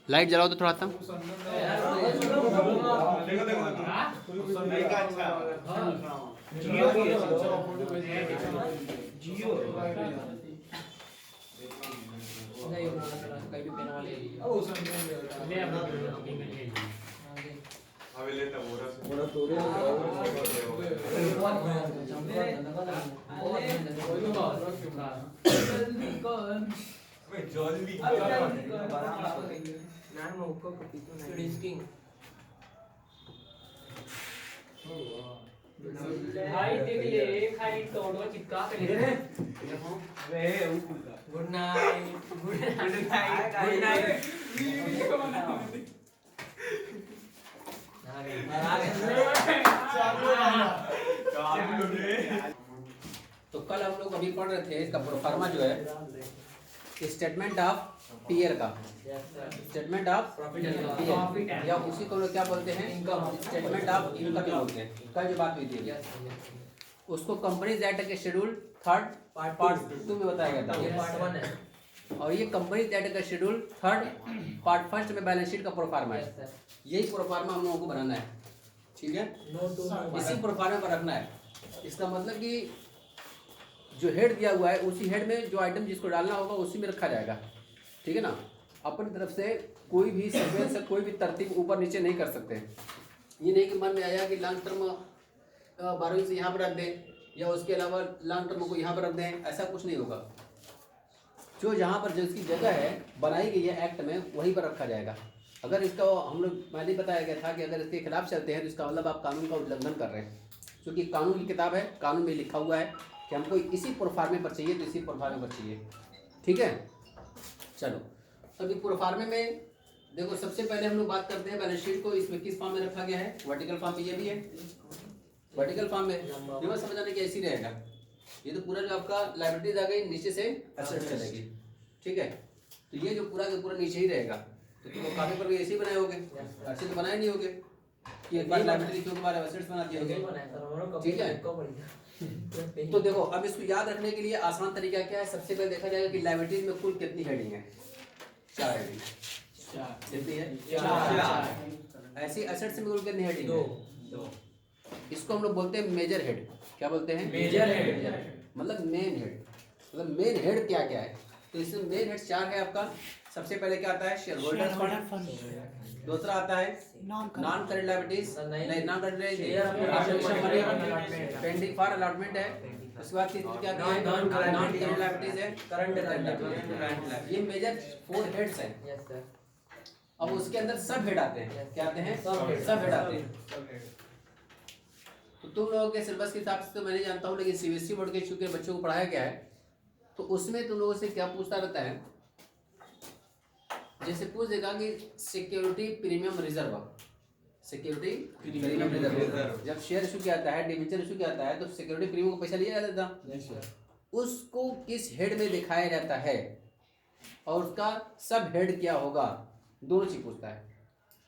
Light जलाओ तो थोड़ा सा। भाई देख ले खाली तोड़ो चिपका के ले good night good night good night तो कल हम लोग अभी पढ़ रहे थे इसका प्रोफार्मा जो है स्टेटमेंट ऑफ पीयर का, स्टेटमेंट ऑफ पीयर या उसी को लोग क्या बोलते हैं, स्टेटमेंट ऑफ इनकम भी बोलते हैं। कल जो बात हुई थी उसको कंपनीज एक्ट के शेड्यूल 3 पार्ट 2 में बताया गया था। ये पार्ट 1 है और ये कंपनीज एक्ट का शेड्यूल 3 पार्ट 1 में बैलेंस शीट का प्रोफार्मा है। यही प्रोफार्मा हम लोगों को बनाना है, ठीक है, इसी प्रोफार्मा पर रखना है। इसका मतलब कि जो हेड दिया हुआ है उसी हेड में जो आइटम जिसको डालना होगा उसी में रखा जाएगा, ठीक है ना। अपनी तरफ से कोई भी सीक्वेंस से कोई भी तरतीब ऊपर नीचे नहीं कर सकते। ये नहीं कि मन में आया कि लॉन्ग टर्म 12वीं से यहाँ पर रख दें या उसके अलावा लॉन्ग टर्म को यहाँ पर रख दें, ऐसा कुछ नहीं होगा। जो जहाँ पर जिसकी जगह है बनाई गई है एक्ट में वहीं पर रखा जाएगा। अगर इसका हम लोग पहले बताया गया था कि अगर इसके खिलाफ चलते हैं तो इसका मतलब आप कानून का उल्लंघन कर रहे हैं, क्योंकि कानून की किताब है, कानून में लिखा हुआ है कि हमको इसी प्रोफार्मे पर चाहिए तो इसी प्रोफार्मे पर चाहिए, ठीक है। चलो अभी प्रोफार्मे में देखो, सबसे पहले हम लोग बात करते हैं बैलेंस शीट को। इसमें किस फॉर्म में रखा गया है, वर्टिकल फॉर्म में। ये भी है वर्टिकल फॉर्म में, ये समझ आने की ऐसी रहेगा। ये तो पूरा जो आपका लायबिलिटीज आ गई, नीचे से एसेट चलेगी, ठीक है। तो ये जो पूरा का पूरा नीचे ही रहेगा। तो तुम कागज पर भी ऐसे ही बनाए होगे, ऐसे तो बनाए नहीं होगे कि एक बार लायबिलिटी लिखी के बाद एसेट्स बना दिए होगे, ठीक है। तो देखो अब इसको याद रखने के लिए आसान तरीका क्या है, सबसे पहले देखा जाएगा कि लायबिलिटीज में कुल कितनी हेडिंग है, 4 हेडिंग कितनी है, 4। ऐसी एसेट्स में कुल कितनी हेडिंग है, 2। इसको हम लोग बोलते हैं मेजर हेड। क्या बोलते हैं, मेजर हेड, मतलब मेन हेड। मतलब मेन हेड क्या क्या है, तो इसमें मेन हेड 4 है आपका। सबसे पहले क्या आता है, शेयर होल्डर फंड। दूसरा आता है नॉन करेंट लायबिलिटीज, नहीं non current pending for allotment है। उसके बाद क्या है, नॉन करेंट लायबिलिटीज है, करंट लायबिलिटीज। ये मेजर 4 हेड्स हैं। अब उसके अंदर सब हेड आते हैं, क्या आते हैं, सब हेड आते हैं। तो तुम लोगों के सिलेबस के हिसाब से तो मैं नहीं जानता हूँ, लेकिन सीबीएसई बोर्ड के चूंकि बच्चों को पढ़ाया गया है तो उसमें तुम लोगों से क्या पूछता रहता है, जैसे पूछ देगा कि security premium reserve, security premium reserve जब शेयर इशू किया जाता है, डिबेंचर इशू किया जाता है तो सिक्योरिटी प्रीमियम को पैसा लिया जाता था, उसको किस हेड में दिखाया जाता है और उसका सब हेड क्या होगा, दोनों चीज पूछता है।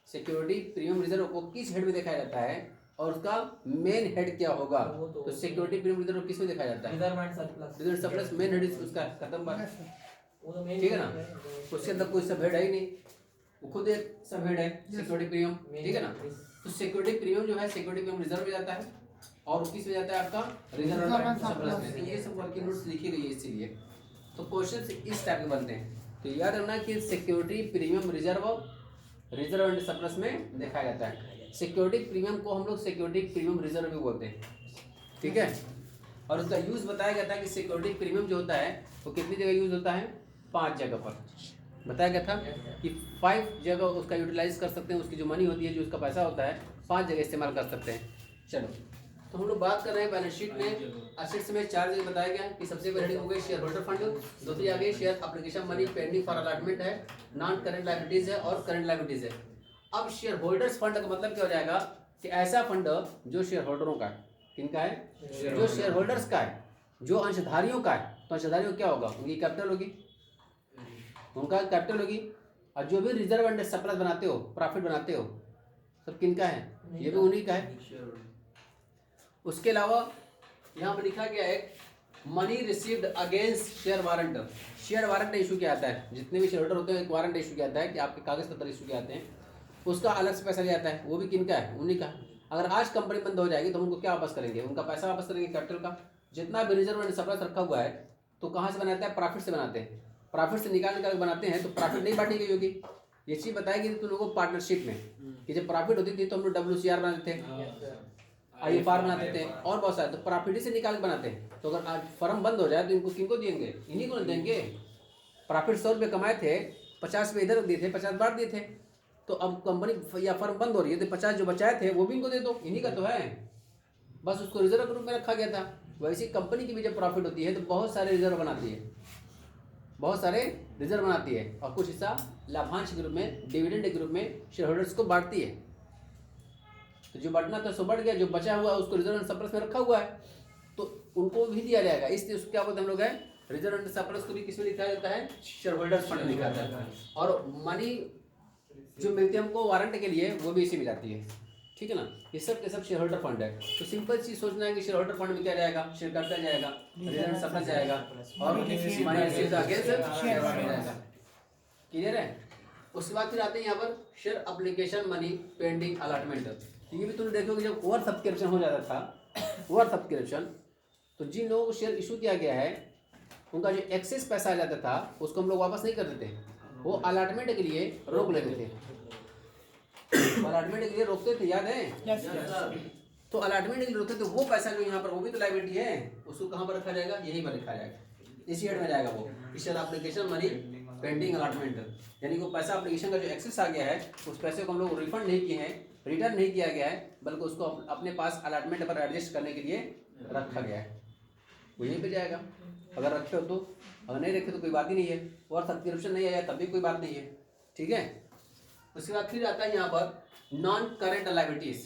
सिक्योरिटी प्रीमियम रिजर्व को किस हेड में दिखाया जाता है और उसका मेन हेड क्या होगा। तो सिक्योरिटी प्रीमियम रिजर्व किस में दिखाया जाता है, रिजर्व सरप्लस। मेन हेड उसका खत्म बात, ठीक है ना। उसके अंदर कोई सब हेड है ही नहीं, वो खुद एक सब हेड है सिक्योरिटी प्रीमियम, ठीक है ना। तो सिक्योरिटी प्रीमियम जो है सिक्योरिटी प्रीमियम रिजर्व में जाता है और किस में जाता है, आपका रिजर्व सरप्लस में। तो ये सब वर्किंग नोट्स लिखी गई है इसीलिए। तो क्वेश्चन इस टाइप के बनते हैं। तो याद रखना कि security premium reserve and surplus में देखा जाता है। सिक्योरिटी प्रीमियम को हम लोग सिक्योरिटी प्रीमियम रिजर्व भी बोलते हैं, ठीक है। और उसका यूज बताया गया था कि सिक्योरिटी प्रीमियम जो होता है वो कितनी जगह यूज होता है, 5 जगह पर बताया गया था कि 5 जगह उसका यूटिलाइज कर सकते हैं। उसकी जो मनी होती है, जो उसका पैसा होता है, 5 जगह इस्तेमाल कर सकते हैं। चलो तो हम लोग बात कर रहे हैं बैलेंस शीट में एसेट्स में 4 जगह बताया गया कि सबसे पहले हो गई शेयर होल्डर फंड, दूसरी आ गई share application money pending for allotment है, नॉन करंट लायबिलिटीज है और करंट लायबिलिटीज है। अब शेयर होल्डर्स फंड का मतलब क्या हो जाएगा कि ऐसा फंड जो शेयर होल्डरों का है, किनका है, जो शेयर होल्डर्स का है, जो अंशधारियों का है। तो अंशधारियों क्या होगा, उनकी कैपिटल होगी, उनका कैपिटल होगी। और जो भी रिजर्व एंड सरप्लस बनाते हो, प्रॉफिट बनाते हो, सब किनका है, ये भी उन्हीं का है। उसके अलावा यहाँ पर लिखा गया है money received against share warrant. Share warrant issue किया जाता है, जितने भी शेयर होल्डर होते हैं एक वारंट इशू किया जाता है कि आपके कागज पत्र इशू किए जाते हैं, उसका अलग से पैसा लिया जाता है। वो भी किन का है? उन्हीं का। अगर आज कंपनी बंद हो जाएगी तो उनको क्या वापस करेंगे? उनका पैसा वापस करेंगे, कैपिटल का। जितना भी रिजर्व एंड सरप्लस रखा हुआ है तो कहाँ से बनाते हैं? प्रॉफिट से बनाते हैं। प्रॉफिट से निकाल बनाते हैं तो प्रॉफिट नहीं बांटी गई होगी। ये चीज़ बताएगी तुम लोगों को पार्टनरशिप में कि जब प्रॉफिट होती थी तो हम लोग WCR बनाते थे, IFR बनाते थे और बहुत सारे, तो प्रॉफिट से निकाल के बनाते हैं। तो अगर आज फर्म बंद हो जाए तो इनको किनको देंगे? इन्हीं को देंगे। प्रॉफिट 100 रुपये कमाए थे, 50 रुपये इधर दिए थे, 50 बांट दिए थे। तो अब कंपनी या फर्म बंद हो रही है तो 50 जो बचाए थे वो भी इनको दे दो, इन्हीं का तो है। बस उसको रिजर्व के रूप में रखा गया था। वैसी कंपनी की भी जब प्रॉफिट होती है तो बहुत सारे रिजर्व बनाती है, बहुत सारे रिजर्व बनाती है और कुछ हिस्सा लाभांश के रूप में, डिविडेंड के रूप में शेयर होल्डर्स को बांटती है। तो जो बढ़ना था सो बढ़ गया, जो बचा हुआ उसको रिजर्व एंड सरप्लस में रखा हुआ है तो उनको भी दिया जाएगा। इसलिए उसको क्या बोलते हैं हम लोग है? रिजर्व एंड सरप्लस को भी किसमें लिखा जाता है? शेयर होल्डर्स फंड में लिखा जाता है। और मनी जो मिलती है हमको वारंट के लिए वो भी इसी में जाती है, ठीक है ना। ये सब के सब शेयर होल्डर फंड है। तो सिंपल चीज सोचना है कि शेयर होल्डर फंड में क्या जाएगा? शेयर कैपिटल जाएगा, रिजर्व एंड सरप्लस जाएगा और money received against share warrant जाएगा। क्लियर है? उसके बाद फिर आते हैं यहाँ पर share application money pending allotment. ये भी तुम देखोगे जब ओवर सब्सक्रिप्शन हो जाता था, ओवर सब्सक्रिप्शन, तो जिन लोगों को शेयर इशू किया गया है उनका जो एक्सेस पैसा आ जाता था उसको हम लोग वापस नहीं करते थे, वो अलॉटमेंट के लिए रोक लेते थे। अलॉटमेंट के लिए रोकते थे, याद है? तो अलॉटमेंट के लिए रोकते थे, वो पैसा जो यहाँ पर वो भी तो लायबिलिटी है, उसको कहाँ पर रखा जाएगा? यहीं पर रखा जाएगा, इसी हेड में जाएगा वो share application money pending allotment. यानी वो पैसा एप्लीकेशन का जो एक्सेस आ गया है उस पैसे को हम लोग रिफंड नहीं किए हैं, रिटर्न नहीं किया गया है, बल्कि उसको अपने पास अलॉटमेंट पर एडजस्ट करने के लिए रखा गया है, वो यहीं पे जाएगा। अगर रखे हो तो, अगर नहीं रखे तो कोई बात ही नहीं है, और सब्सक्रिप्शन नहीं आया तब भी कोई बात नहीं है, ठीक है। उसके बाद फिर आता है यहाँ पर नॉन करेंट लायबिलिटीज।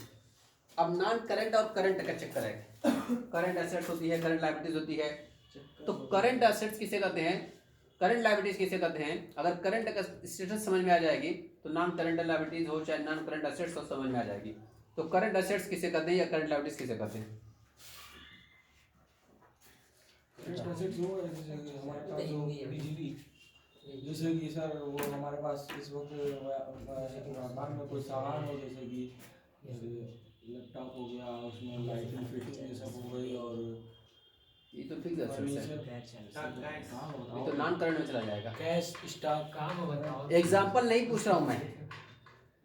अब नॉन करेंट और करंट का चक्कर है। करंट एसेट्स होती है, करंट लायबिलिटीज होती है। तो करंट एसेट्स किसे कहते हैं, करंट लायबिलिटीज किसे कहते हैं? अगर करंट का स्टेटस समझ में आ जाएगी तो नॉन करंट लायबिलिटीज हो चाहे नॉन करंट एसेट्स हो समझ में आ जाएगी। तो करंट एसेट्स किसे कहते हैं या करंट लायबिलिटीज किसे कहते हैं? जैसे कि सर वो हमारे पास इस वक्त बाग में कोई सामान हो, जैसे कि लैपटॉप हो गया, उसमें लाइटिंग फिटिंग ये सब हो गई, और ये तो फिक्स एसेट्स है, ये तो नॉन करंट में चला जाएगा। कैश स्टॉक काम बताओ। एग्जाम्पल नहीं पूछ रहा हूँ मैं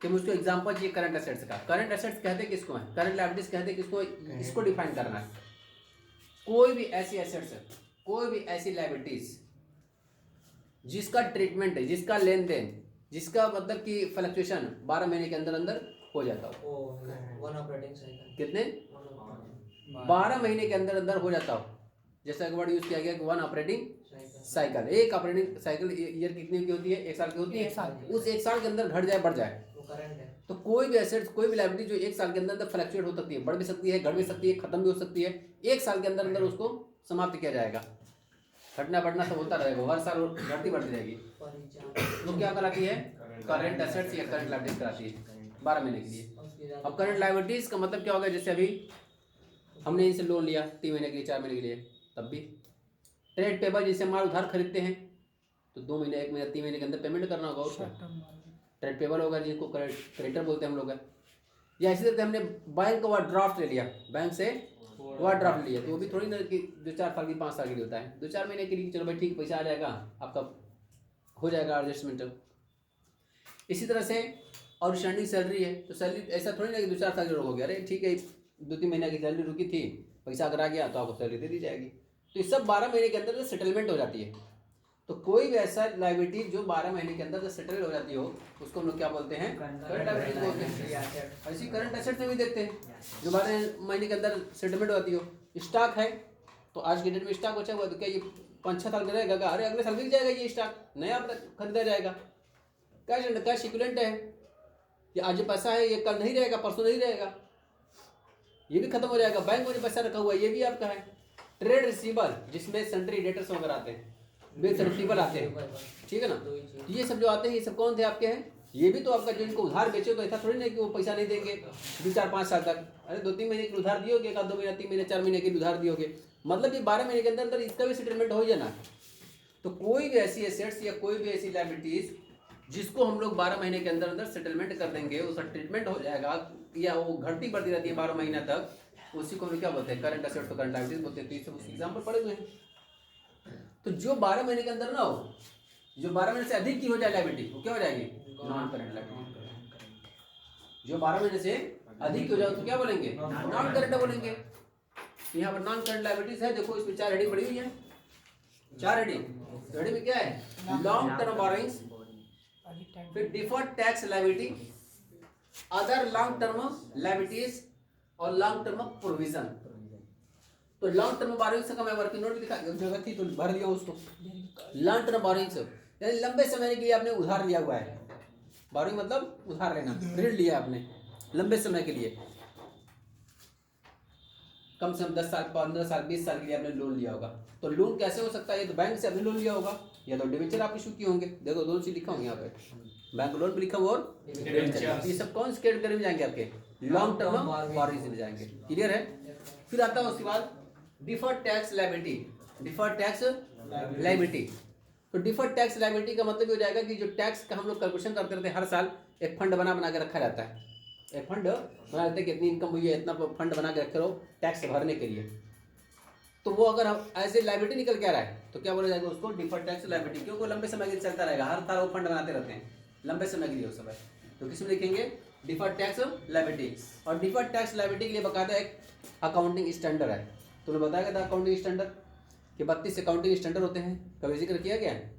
कि मुझको एग्जाम्पल चाहिए करंट एसेट्स का। करंट एसेट्स कहते किसको है, करंट लायबिलिटीज कहते किसको, इसको डिफाइन करना है। कोई भी ऐसी एसेट्स है, कोई भी ऐसी लायबिलिटीज जिसका ट्रीटमेंट है, जिसका लेन देन, जिसका मतलब कि फ्लक्चुएशन 12 महीने के अंदर अंदर हो जाता हो। वन ऑपरेटिंग साइकिल कितने? 12 महीने के अंदर अंदर हो जाता हो। जैसा एक वर्ड यूज किया गया कि वन ऑपरेटिंग साइकिल। एक ऑपरेटिंग साइकिल ईयर कितने की होती है? 1 साल की होती है। उस 1 साल के अंदर घट जाए बढ़ जाए वो करंट है। तो कोई भी एसेट्स, कोई भी लायबिलिटी जो 1 साल के अंदर अंदर फ्लक्चुएट हो सकती है, बढ़ भी सकती है, घट भी सकती है, खत्म भी हो सकती है, 1 साल के अंदर अंदर उसको समाप्त किया जाएगा। घटना बढ़ना सब होता रहेगा, हर साल घटती बढ़ती रहेगी। तो क्या कराती है? करंट एसेट्स या करंट लायबिलिटीज कराती है 12 महीने के लिए। अब करंट लायबिलिटीज का मतलब क्या होगा? जैसे अभी हमने इनसे लोन लिया 3 महीने के लिए, 4 महीने के लिए, तब भी ट्रेड पेबल जिससे माल उधार खरीदते हैं तो 2 महीने, 1 महीने, 3 महीने के अंदर पेमेंट करना होगा। उसका ट्रेड पेबल होगा जिसको क्रेडिटर बोलते हैं हम लोग। या इसी तरह से हमने बैंक का ड्राफ्ट ले लिया, बैंक से ड्राफ्ट लिया, तो वो भी थोड़ी ना कि 2-4 साल की, 5 साल के लिए होता है। 2-4 महीने के लिए चलो भाई ठीक, पैसा आ जाएगा आपका, हो जाएगा एडजस्टमेंट। इसी तरह से और स्टैंडिंग सैलरी है तो सैलरी ऐसा थोड़ी ना कि 2-4 साल की हो गया, अरे ठीक है 2-3 महीने की सैलरी रुकी थी, पैसा अगर आ गया तो आपको सैलरी दे दी जाएगी। तो ये सब 12 महीने के अंदर सेटलमेंट हो जाती है। तो कोई भी ऐसा लायबिलिटी जो 12 महीने के अंदर सेटल हो जाती हो उसको हम लोग क्या बोलते हैं? करंट लायबिलिटी बोलते हैं। ऐसी करंट एसेट्स में भी देखते हैं जो 12 महीने के अंदर सेटलमेंट हो जाती हो। स्टॉक है तो आज के डेट में स्टॉक बचा हुआ तो क्या ये 5-6 साल का रहेगा? अरे अगले साल बिक जाएगा ये स्टॉक, नया खरीदा जाएगा। कैश इक्विवेलेंट है, ये आज पैसा है, ये कल नहीं रहेगा, परसों नहीं रहेगा, ये भी खत्म हो जाएगा। बैंक में जो पैसा रखा हुआ है ये भी आपका है। ट्रेड रिसीवेबल जिसमें सेंट्री डेटर्स वगैरह आते हैं, बिल्स रिसीवेबल आते हैं, ठीक है ना। तो ये सब जो आते हैं ये सब कौन थे आपके हैं? ये भी तो आपका जो इनको उधार बेचे तो ऐसा थोड़ी ना कि वो पैसा नहीं देंगे 2-4-5 साल तक। अरे 2-3 महीने के उधार दियोगे, 1-2 महीने, 3 महीने, 4 महीने के उधार दियोगे मतलब ये 12 महीने के अंदर अंदर इसका भी सेटलमेंट हो ही जाना है। तो कोई भी ऐसी एसेट्स या कोई भी ऐसी लायबिलिटीज जिसको हम लोग 12 महीने के अंदर अंदर सेटलमेंट कर देंगे, उसका ट्रीटमेंट हो जाएगा या वो घटती बढ़ती रहती है 12 महीना तक, उसी को हम क्या बोलते हैं, करंट असेट्स और करंट लायबिलिटीज बोलते हैं। तो ये सब उसके एग्जाम्पल पड़े हुए हैं। तो जो 12 महीने के अंदर ना हो, जो 12 महीने से अधिक की हो जाए लायबिलिटी, वो क्या हो जाएगी, नॉन करंट लायबिलिटी। जो 12 महीने से अधिक की हो जाए तो क्या बोलेंगे, नॉन करंट बोलेंगे। तो यहाँ पर नॉन करंट लायबिलिटीज है, देखो इसमें 4 हेडिंग पड़ी हुई है, 4 हेडिंग। हेडिंग में क्या है, लॉन्ग टर्म बोरोइंग्स, फिर deferred tax liability, other long term liabilities और लॉन्ग टर्म प्रोविजन। तो लॉन्ग टर्म बोरोइंग्स का मैं वर्किंग नोट भी दिखा, जगह थी तो भर दिया उसको। लॉन्ग टर्म बोरोइंग्स यानी लंबे समय के लिए आपने उधार लिया हुआ है। बोरोइंग मतलब उधार लेना, ऋण लिया आपने लंबे समय के लिए, कम से कम 10 साल 15 साल 20 साल के लिए आपने लोन लिया होगा। तो लोन कैसे हो सकता है, ये तो बैंक से आपने लोन लिया होगा या तो डिबेंचर आप इशू किए होंगे। देखो दोनों चीज लिखा होंगे यहाँ पे, बैंक लोन भी लिखा हुआ और डिबेंचर। ये सब कौन से कैटेगरी में जाएंगे, आपके लॉन्ग टर्म बोरोइंग्स में जाएंगे। क्लियर है। फिर आता है उसके बाद deferred tax liability. Deferred tax liability, तो डिफर्ड टैक्स लायबिलिटी का मतलब ये हो जाएगा कि जो टैक्स का हम लोग कैलकुलेशन करते रहते हैं हर साल, एक फंड बना के रखा जाता है। एक फंड बना लेते हैं कि इतनी इनकम हुई है, इतना फंड बना के रखे रहो टैक्स भरने के लिए। तो वो अगर हम ऐसे लायबिलिटी निकल के आ रहा है तो क्या बोला जाएगा उसको, डिफर्ड टैक्स लायबिलिटी, क्योंकि लंबे समय के लिए चलता रहेगा, हर साल वो फंड बनाते रहते हैं लंबे समय के लिए वो सब है। तो किस में लिखेंगे, डिफर्ड टैक्स लायबिलिटी। और डिफर्ड टैक्स लायबिलिटी के लिए बकायदा एक अकाउंटिंग स्टैंडर्ड है। तुमने बताया था अकाउंटिंग स्टैंडर्ड कि 32 अकाउंटिंग स्टैंडर्ड होते हैं, कभी जिक्र किया गया है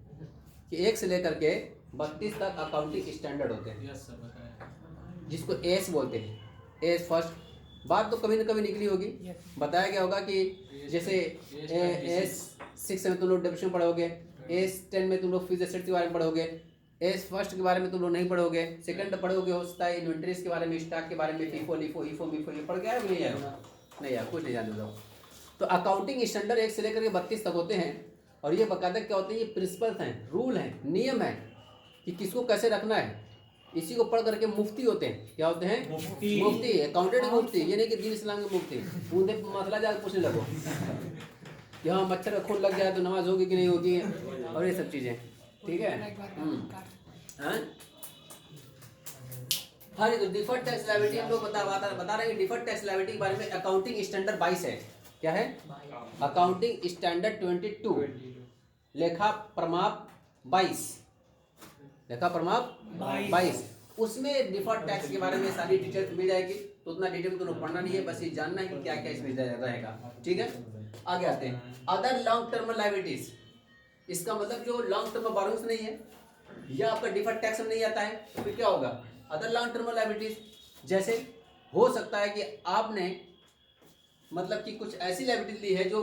कि 1 से लेकर के 32 तक अकाउंटिंग स्टैंडर्ड होते हैं, जिसको एस बोलते हैं, एस फर्स्ट। बात तो कभी न कभी निकली होगी, बताया गया होगा कि जैसे एस 6 में तुम लोग डेप्रिसिएशन पढ़ोगे, एस 10 में तुम लोग फिक्स्ड एसेट्स के बारे में पढ़ोगे, एस फर्स्ट के बारे में तुम लोग नहीं पढ़ोगे, सेकंड पढ़ोगे हो सकता है इन्वेंटरीज के बारे में, स्टॉक के बारे में, फीफो लिफो ईफो मिफो, ये पढ़ गया है नहीं आया, नहीं यार कुछ नहीं जानते हो। तो अकाउंटिंग स्टैंडर्ड 1 से लेकर के 32 तक होते हैं। और ये बकायदा क्या होते हैं, ये प्रिंसिपल्स हैं, रूल हैं, नियम है कि किसको कैसे रखना है। इसी को पढ़ करके मुफ्ती होते हैं। क्या होते हैं, मुफ्ती अकाउंटेंट मुफ्ती। ये नहीं कि दीन इस्लाम के मुफ्ती बूंदे मसला जाकर पूछने लगो कि हाँ मच्छर का खून लग जाए तो नमाज होगी कि नहीं होगी, और ये सब चीज़ें। ठीक है। हाँ जी, तो डिफर्ड टैक्स लायबिलिटी हम लोग बता रहे हैं। डिफर्ड टैक्स लायबिलिटी के बारे में अकाउंटिंग स्टैंडर्ड 22 है। क्या है, अकाउंटिंग स्टैंडर्ड 22, लेखा प्रमाप 22, लेखा प्रमाप 22। उसमें डिफर्ड टैक्स के बारे में सारी डिटेल मिल जाएगी। तो उतना डिटेल तो पढ़ना नहीं है, बस ये जानना है कि क्या क्या इसमें रहेगा। ठीक है, आगे आते हैं। अदर लॉन्ग टर्म लायबिलिटीज, इसका मतलब जो लॉन्ग टर्म बोरोइंग्स नहीं है या आपका डिफर्ड टैक्स में नहीं आता है, तो फिर क्या होगा, अदर लॉन्ग टर्म लायबिलिटीज। जैसे हो सकता है कि आपने मतलब कि कुछ ऐसी लायबिलिटी ली है जो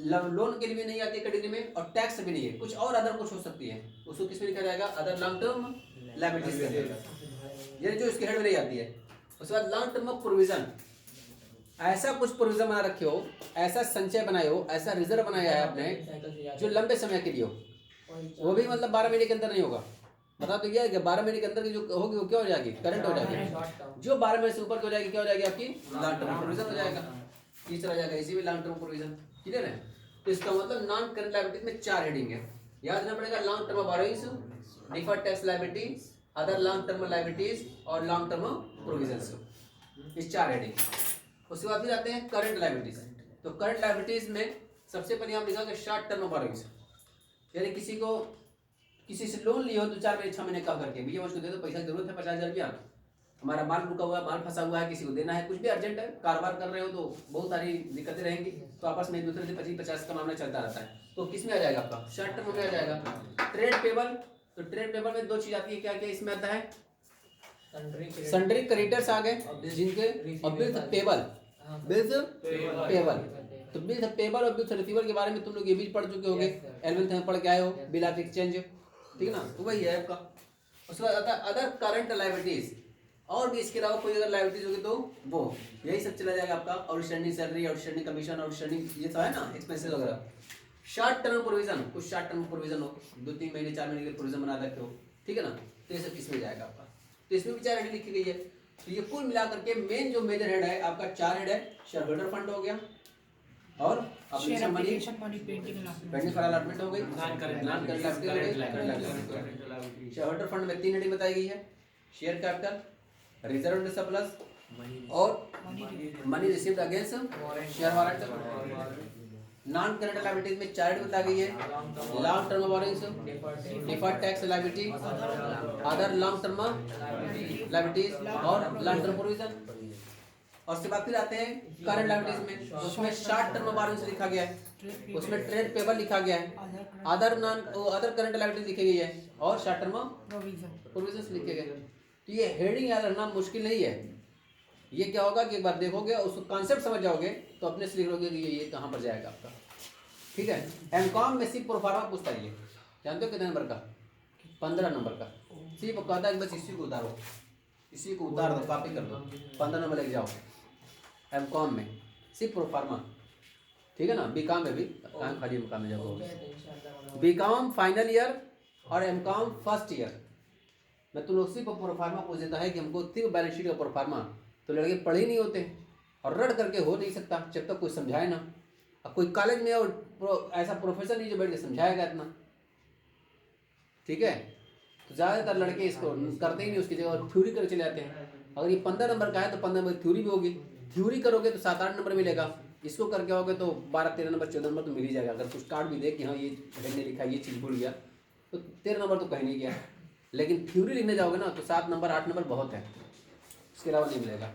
लोन के लिए भी नहीं आती है कैटेगरी में और टैक्स भी नहीं है, कुछ और अदर कुछ हो सकती है, उसको किस में लिखा जाएगा, अदर लॉन्ग टर्म लायबिलिटीज, ये जो इसके हेड में नहीं आती है। उसके बाद लॉन्ग टर्म प्रोविजन, ऐसा कुछ प्रोविजन बना रखे हो, ऐसा संचय बनाए हो, ऐसा रिजर्व बनाया है आपने जो लंबे समय के लिए हो, वो भी मतलब 12 महीने के अंदर नहीं होगा। बता तो क्या है कि 12 महीने के अंदर की जो होगी वो क्या हो जाएगी, करंट हो जाएगी। जो 12 महीने से ऊपर की हो जाएगी क्या हो जाएगी, आपकी लॉन्ग टर्म प्रोविजन हो जाएगा, तीसरा जाएगा इसी में लॉन्ग टर्म प्रोविजन। क्लियर है। तो इसका मतलब नॉन करंट लायबिलिटी में 4 हेडिंग है, याद रखना पड़ेगा। Long term borrowings, deferred tax liability, other long term liabilities और लॉन्ग टर्म प्रोविजंस, इस 4 हेडिंग। उसके बाद फिर आते हैं करंट लायबिलिटीज। तो करंट लायबिलिटीज में सबसे पहले हम लिखा शॉर्ट टर्म बोरोइंग्स, यानी किसी से लोन लिया हो 2-4 महीने 6 महीने कम करके, भैया मुझको दे दो, पैसा की जरूरत है 50,000 रुपया, हमारा माल रुका हुआ है, माल फंसा हुआ है, किसी को देना है, कुछ भी अर्जेंट है, कारोबार कर रहे हो तो बहुत सारी दिक्कतें रहेंगी, तो आपस में एक दूसरे से 25-50 का मामला चलता रहता है। तो किस में आ जाएगा आपका, शॉर्ट टर्म में आ जाएगा। ट्रेड पेबल, तो ट्रेड पेबल में 2 चीज आती है, क्या क्या इसमें आता है, सन्ड्री क्रेडिटर्स आ गए जिनके, और बिल्स पेबल, बिल्स पेबल। तो बिल्स पेबल और बिल्स रिसीवर के बारे में तुम लोग ये भी पढ़ चुके होंगे, 11th में पढ़ के आए हो, बिल ऑफ एक्सचेंज, ठीक है ना, तो वही है आपका। उसके बाद आता है अदर करंट लायबिलिटीज, और भी इसके अलावा कोई अगर लायबिलिटीज होगी तो वो यही सब चला जाएगा आपका, outstanding salary, outstanding commission, outstanding ये सब है ना, एक्सपेंसेस वगैरह। शॉर्ट टर्म प्रोविजन, कुछ शॉर्ट टर्म प्रोविजन हो, 2-3 महीने 4 महीने के प्रोविजन बना रखे हो, ठीक है ना, तो ये सब इसमें जाएगा आपका। तो इसमें भी 4 हेड लिखी गई है। तो ये कुल मिलाकर के मेन जो मेजर हेड है आपका 4 हेड है। शेयर होल्डर फंड हो गया, और application money pending for allotment हो गई, नॉन करंट लायबिलिटी हो गई। शेयर होल्डर फंड में 3 हेडिंग बताई गई है, share capital, reserve and surplus और money received against share warrant. Non current liabilities में 4 हेडिंग बताई गई है, long term borrowings, deferred tax liability, other long term liabilities और लॉन्ग टर्म प्रोविजन। और उसके बाद फिर आते हैं करंट लायबिलिटीज में, उसमें शॉर्ट टर्म बोरोइंग्स लिखा गया है, उसमें ट्रेड पेबल लिखा गया है, अदर करंट लायबिलिटीज लिखी गई है और शॉर्ट टर्म प्रोविजंस लिखे गए। तो ये हेडिंग याद रखना मुश्किल नहीं है। ये क्या होगा कि एक बार देखोगे उसको कॉन्सेप्ट समझ जाओगे तो अपने से लिख लोगे कि ये कहाँ पर जाएगा आपका। ठीक है। एमकॉम में सिर्फ प्रोफार्मा पूछता है, ये जानते हो कितने नंबर का? 15 नंबर का। सिर्फ कहता है कि बस इसी को उतारो, इसी को उतार दो, कॉपी कर दो, 15 नंबर लेके जाओ एमकॉम में, सिर्फ प्रोफार्मा। ठीक है ना। बीकॉम में भी कहाँ खाली एमकॉम में जाओगे, बीकॉम फाइनल ईयर और एमकॉम फर्स्ट ईयर मैं तुम लोग सिर्फ प्रोफार्मा पूछ देता है कि हमको सिर्फ बैलेंस शीट का प्रोफार्मा, तो लड़के पढ़े ही नहीं होते और रट करके हो नहीं सकता जब तक कोई समझाए ना। अब कोई कॉलेज में और ऐसा प्रोफेसर नहीं जो बैठ के समझाएगा इतना। ठीक है। तो ज़्यादातर लड़के इसको करते ही नहीं, उसकी जगह थ्योरी कर चले जाते हैं। अगर ये 15 नंबर का है तो 15 नंबर थ्योरी भी होगी, थ्योरी करोगे तो 7-8 नंबर मिलेगा, इसको करके आओगे तो 12-13 नंबर 14 नंबर तो मिल ही जाएगा। अगर कुछ कार्ड भी दे कि हाँ ये हेड ने लिखा, ये चीज़ भूल गया, तो 13 नंबर तो कहीं नहीं गया। लेकिन थ्योरी लिखने जाओगे ना तो 7 नंबर 8 नंबर बहुत है, उसके अलावा नहीं मिलेगा।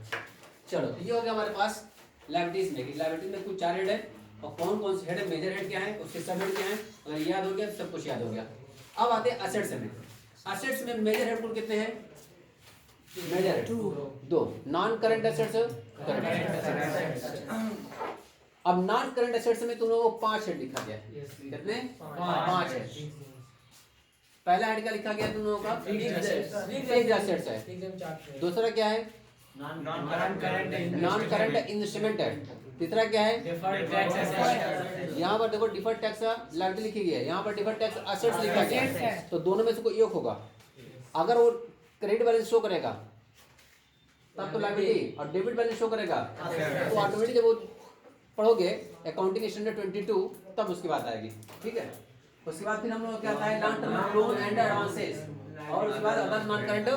चलो ये हो गया हमारे पास लायबिलिटीज में। लायबिलिटीज में कुछ 4 हेड है और कौन कौन से हेड है, मेजर हेड क्या है, उसके सब हेड क्या है, अगर याद हो गया तो सब कुछ याद हो गया। अब आते हैं असेट्स में। असेट्स में मेजर हेड कुल कितने हैं? Major head 2। Non current assets, अब नॉन करंट असेट्स में तुम लोगों को 5 हेड लिखा गया है। कितने? 5 है। पहला हेड क्या लिखा गया तुम लोगों का? फिक्स्ड असेट्स है। दूसरा क्या है? नॉन करंट इंस्ट्रूमेंट है। तीसरा क्या है? यहाँ पर देखो डिफर्ड टैक्स लायबिलिटी लिखी गई है, यहाँ पर डिफर्ड टैक्स असेट्स लिखा गया है। तो दोनों में से कोई एक होगा। अगर वो क्रेडिट बैलेंस शो करेगा तब तो लायबिलिटी, और डेबिट बैलेंस शो करेगा तो ऑटोमेटिक जब वो पढ़ोगे अकाउंटिंग स्टैंडर्ड 22 तब उसकी बात आएगी। ठीक है। उसके बाद फिर हम लोग क्या आता है, long term loan and advances, और उसके बाद अदर नॉन करंट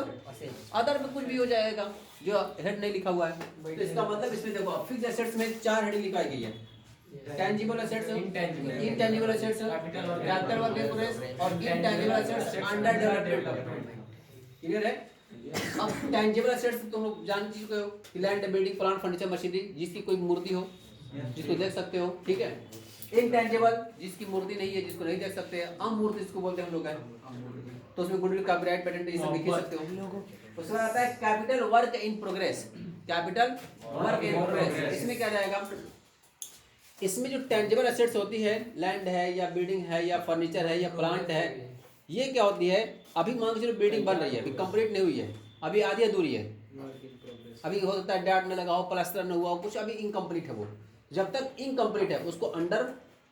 अदर में कुछ भी हो जाएगा जो हेड नहीं लिखा हुआ है। तो इसका मतलब इसमें देखो फिक्स्ड एसेट्स में 4 हेडिंग लिखाई गई है, tangible assets, intangible assets, capital work in progress और intangible assets under development. Clear है। अब टेंजिबल एसेट्स तुम लोग जान चुके हो, land, building, plant, furniture, machinery, जिसकी कोई मूर्ति हो, जिसको देख सकते हो। ठीक है। इंटेंजिबल जिसकी मूर्ति नहीं है, जिसको नहीं देख सकते, अमूर्त जिसको बोलते हैं हम लोग हैं, तो उसमें गुडविल, कॉपीराइट, पेटेंट ये सब लिख सकते हो। उसके बाद आता है capital work in progress. Capital work in progress इसमें क्या जाएगा? इसमें जो टेंजिबल एसेट्स होती है, लैंड है या बिल्डिंग है या फर्नीचर है या प्लांट है, ये क्या होती है? अभी मान के चलो बिल्डिंग बन रही है, अभी कंप्लीट नहीं हुई है, अभी आधी अधूरी है, अभी हो सकता है डाट में लगा हो, प्लास्टर न हुआ हो, कुछ अभी इनकम्प्लीट है। वो जब तक इनकम्प्लीट है उसको अंडर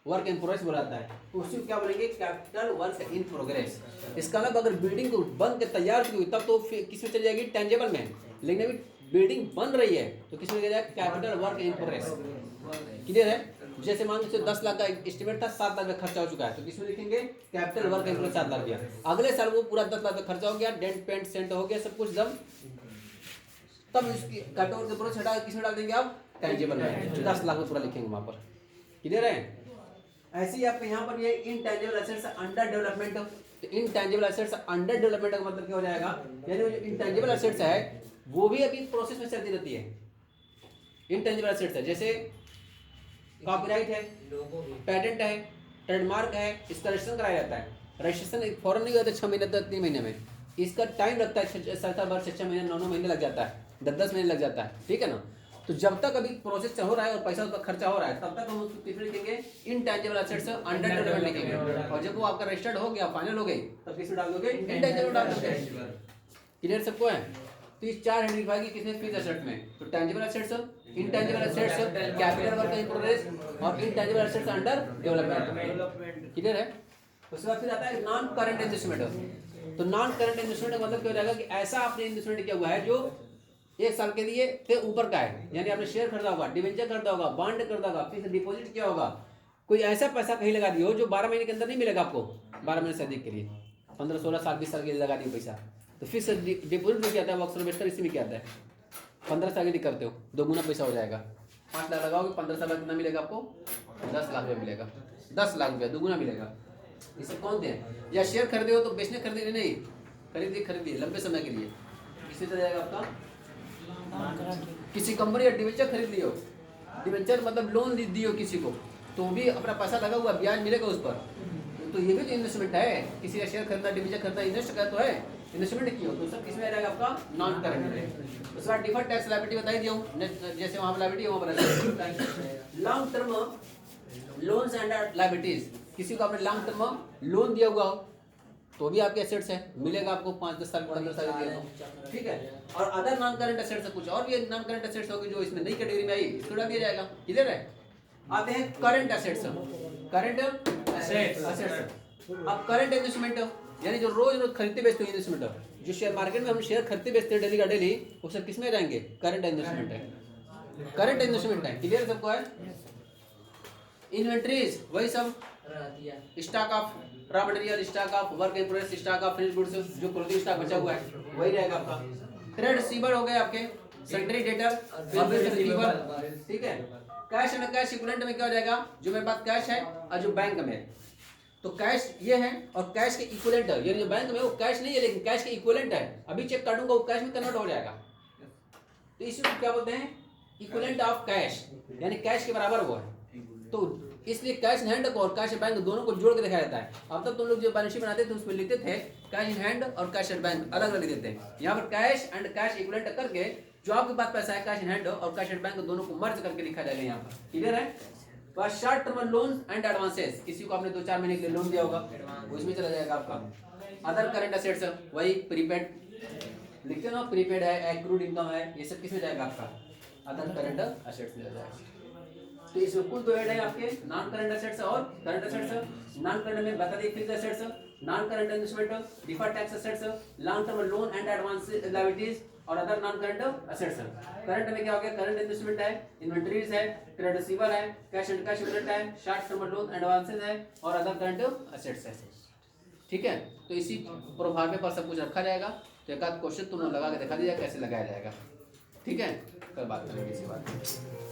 वर्क इन प्रोग्रेस बुलाता है। तो उसी को क्या बोलेंगे? Capital work in progress. इसका मतलब अगर बिल्डिंग को बन के तैयार की हुई तब तो किस में चली जाएगी? टेंजिबल में। लेकिन अभी बिल्डिंग बन रही है तो किस में जाएगा? Capital work in progress. Clear है। जैसे मान लीजिए 10 लाख का एस्टिमेट था, 7 लाख का खर्चा हो चुका है, तो किसमें लिखेंगे? Capital work in progress 7 lakh दिया। अगले साल वो पूरा 10 लाख का खर्चा हो गया, डेंट पेंट सेंट हो गया, सब कुछ दम, तब इसकी कैपिटल वर्क इन प्रोग्रेस हटा किसमें डाल देंगे आप? टेंजिबल में। 10 लाख में पूरा लिखेंगे वहां पर। क्लियर है। ऐसे ही आपके यहाँ पर ये इनटेंजिबल एसेट्स अंडर डेवलपमेंट, तो इनटेंजिबल एसेट्स अंडर डेवलपमेंट का मतलब क्या हो जाएगा? यानी जो इनटेंजिबल एसेट्स है वो भी अभी प्रोसेस में चलती रहती है। इनटेंजिबल एसेट्स है जैसे कॉपीराइट है, पेटेंट है, ट्रेडमार्क है, इसका रजिस्ट्रेशन कराया जाता है। रजिस्ट्रेशन फौरन नहीं होता 6 महीने तक, 3 महीने में, इसका टाइम लगता है 6 महीने, 9 महीने लग जाता है, 10 महीने लग जाता है। ठीक है ना। तो जब तक अभी प्रोसेस हो रहा है और पैसा उस पर खर्चा हो रहा है, तब तक हम उसको किस में लिखेंगे? इनटेंजिबल एसेट्स अंडर डेवलपमेंट लिखेंगे। और जब वो आपका रजिस्टर्ड हो गया, फाइनल हो गई, तब किस में डाल दोगे? इंटेंजिबल डाल दोगे। क्लियर सबको है। तो इस 4 हेड लिखवाएगी किसमें? फिक्स्ड एसेट में। तो tangible assets, intangible assets, capital work in progress और intangible assets under development. Clear है। उसके बाद फिर आता है नॉन करंट इन्वेस्टमेंट। तो नॉन करंट इन्वेस्टमेंट का मतलब क्या हो जाएगा कि ऐसा आपने इन्वेस्टमेंट किया हुआ है जो 1 साल के लिए फिर ऊपर का है, यानी आपने शेयर खरीदा होगा, डिवेंचर खरीदा होगा, बॉन्ड खरीदा होगा, फिक्स डिपॉजिट किया होगा, कोई ऐसा पैसा कहीं लगा दियो जो 12 महीने के अंदर नहीं मिलेगा आपको, 12 महीने से अधिक के लिए, 15, 16 साल 20 साल के लिए लगा दियो पैसा, तो फिक्स डिपॉजिट में क्या आता है, अक्सर इन्वेस्टर इसी में क्या आता है, 15 साल के लिए करते हो, 2 गुना पैसा हो जाएगा। 5 लाख लगाओगे 15 साल बाद कितना मिलेगा आपको, 10 लाख रुपया मिलेगा, 10 लाख रुपया 2 गुना मिलेगा। इसे कौन दे, या शेयर खरीदे हो तो बेचने खरीदे नहीं, खरीदिए लंबे समय के लिए, इससे चला जाएगा आपका। किसी कंपनी या डिवेंचर खरीद लियो, डिवेंचर मतलब लोन दियो किसी को, तो भी अपना पैसा लगा हुआ ब्याज मिलेगा उस पर, तो ये भी तो इन्वेस्टमेंट है। किसी का शेयर खरीदना, डिवेंचर खरीदना, इन्वेस्ट करना तो है, इन्वेस्टमेंट किया तो सब किसमें आ जाएगा आपका, नॉन करंट में। उसके बाद डिफर्ड टैक्स लायबिलिटी बताई दिया हूँ, जैसे वहाँ लायबिलिटी वहाँ पर long term loans and liabilities, किसी को आपने लॉन्ग टर्म लोन दिया हुआ हो तो भी आपके एसेट्स है, मिलेगा आपको 5-10 साल 15 साल के लिए, ठीक है। और अदर नॉन करंट एसेट्स है, कुछ और भी नॉन करंट एसेट्स होगी जो इसमें नई कैटेगरी में आई, इसको डाल दिया जाएगा, क्लियर है। आते हैं करंट एसेट्स, करंट एसेट्स। अब करंट इन्वेस्टमेंट यानी जो रोज रोज खरीदते बेचते हैं इन्वेस्टमेंट, जो शेयर मार्केट में हम शेयर खरीदते बेचते हैं डेली का डेली, वो सब किसमें रहेंगे, करंट इन्वेस्टमेंट है, करंट इन्वेस्टमेंट है, क्लियर सबको है। इन्वेंटरीज वही सब, stock of raw material, stock of work in progress, stock of finished goods, जो क्लोजिंग स्टॉक बचा हुआ है वही रहेगा आपका। ट्रेड रिसीवर हो गए आपके, सेंट्री डेटर, रिसीवर, ठीक है। कैश एंड कैश इक्विवेलेंट में क्या हो जाएगा, जो मेरे पास कैश है और जो बैंक में, तो कैश ये है और कैश के इक्विवेलेंट है, यानी जो बैंक में वो कैश नहीं है लेकिन कैश के इक्विवेलेंट है, अभी चेक काटूंगा वो कैश में कन्वर्ट हो जाएगा, तो इसको क्या बोलते हैं, इक्विवेलेंट ऑफ कैश, यानी कैश के बराबर वो है। तो इसलिए कैश इन हैंड को और कैश बैंक दोनों को जोड़ के दिखाया जाता है। अब तक तुम लोग जो बैलेंस शीट बनाते थे उसमें लिखते थे कैश इन हैंड और कैश एट बैंक अलग अलग लिखते थे, यहाँ पर कैश एंड कैश इक्विवेलेंट करके जो आपके पास पैसा है कैश इन हैंड और कैश एट बैंक दोनों को मर्ज करके लिखा जाएगा यहाँ पर, क्लियर है। तो short term loan and advances, किसी को आपने 2-4 महीने के लिए लोन दिया होगा उसमें चला जाएगा आपका। अदर करंट एसेट्स वही प्रीपेड लिखते ना, प्रीपेड है, एक्रूड इनकम है, ये सब किसमें जाएगा आपका, अदर करंट एसेट्स में जाएगा। तो इसमें कुल 2 हेड है आपके, नॉन करंट एसेट्स और करंट एसेट्स। नॉन करंट में बता दी fixed assets, non current investment, deferred tax assets, long term loan and advance liabilities और other non current assets. Current में क्या हो गया, करंट इन्वेस्टमेंट है, इन्वेंटरीज है, ट्रेड रिसीवर है, कैश एंड कैश इक्विवेलेंट है, शॉर्ट टर्म लोन एडवांसेस है और अदर करंट एसेट्स है, ठीक है। तो इसी प्रोफार्मे पर सब कुछ रखा जाएगा। तो एक आध क्वेश्चन तुम लोग लगा के दिखा दीजिए कैसे लगाया जाएगा, ठीक है। कल बात करेंगे इसी बात।